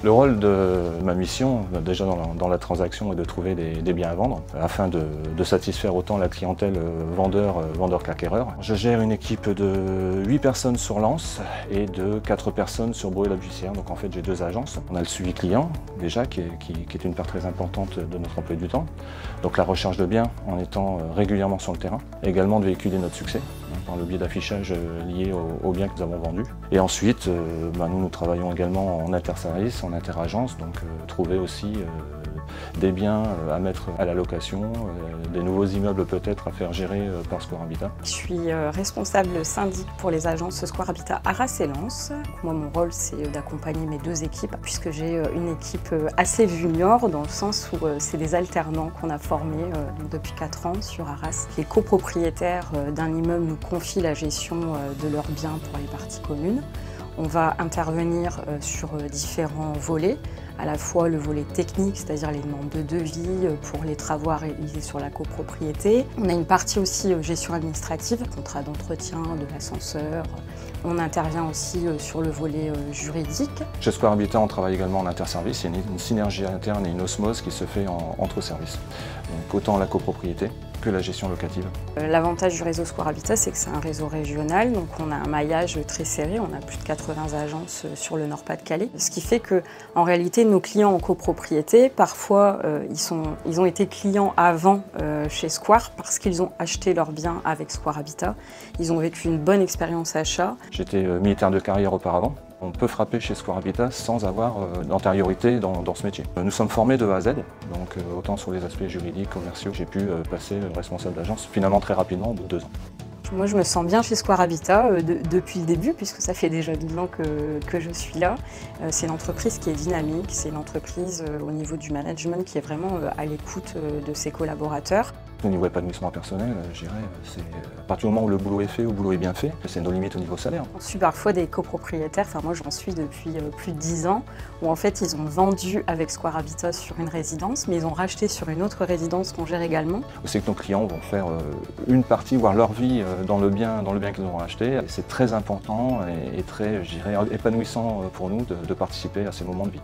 Le rôle de ma mission, déjà dans la transaction, est de trouver des biens à vendre afin de satisfaire autant la clientèle vendeur qu'acquéreur. Je gère une équipe de 8 personnes sur Lens et de 4 personnes sur Bruay-la-Bussière. Donc en fait j'ai 2 agences. On a le suivi client déjà qui est une part très importante de notre emploi du temps. Donc la recherche de biens en étant régulièrement sur le terrain. Et également de véhiculer notre succès par le biais d'affichage lié aux biens que nous avons vendus. Et ensuite, nous travaillons également en interservice, en interagence, donc trouver aussi des biens à mettre à la location, des nouveaux immeubles peut-être à faire gérer par Square Habitat. Je suis responsable syndic pour les agences Square Habitat Arras et Lens. Moi, mon rôle, c'est d'accompagner mes 2 équipes, puisque j'ai une équipe assez junior, dans le sens où c'est des alternants qu'on a formés depuis 4 ans sur Arras. Les copropriétaires d'un immeuble nous confient la gestion de leurs biens pour les parties communes. On va intervenir sur différents volets, à la fois le volet technique, c'est-à-dire les demandes de devis pour les travaux à réaliser sur la copropriété. On a une partie aussi gestion administrative, contrat d'entretien, de l'ascenseur. On intervient aussi sur le volet juridique. Chez Square Habitat, on travaille également en interservice. Il y a une synergie interne et une osmose qui se fait entre services. Donc autant la copropriété que la gestion locative. L'avantage du réseau Square Habitat, c'est que c'est un réseau régional, donc on a un maillage très serré, on a plus de 80 agences sur le Nord-Pas-de-Calais, ce qui fait que, en réalité, nos clients en copropriété, parfois, ils ont été clients avant chez Square parce qu'ils ont acheté leurs biens avec Square Habitat. Ils ont vécu une bonne expérience achat. J'étais militaire de carrière auparavant. On peut frapper chez Square Habitat sans avoir d'antériorité dans ce métier. Nous sommes formés de A à Z, donc autant sur les aspects juridiques, commerciaux. J'ai pu passer responsable d'agence finalement très rapidement, au bout de 2 ans. Moi, je me sens bien chez Square Habitat depuis le début, puisque ça fait déjà 12 ans que je suis là. C'est une entreprise qui est dynamique, c'est une entreprise au niveau du management qui est vraiment à l'écoute de ses collaborateurs. Au niveau épanouissement personnel, je dirais, c'est à partir du moment où le boulot est fait, où le boulot est bien fait, c'est nos limites au niveau salaire. On suit parfois des copropriétaires, enfin moi j'en suis depuis plus de 10 ans, où en fait ils ont vendu avec Square Habitat sur une résidence, mais ils ont racheté sur une autre résidence qu'on gère également. C'est que nos clients vont faire une partie, voire leur vie dans le bien qu'ils auront acheté. C'est très important et très, je dirais, épanouissant pour nous de participer à ces moments de vie.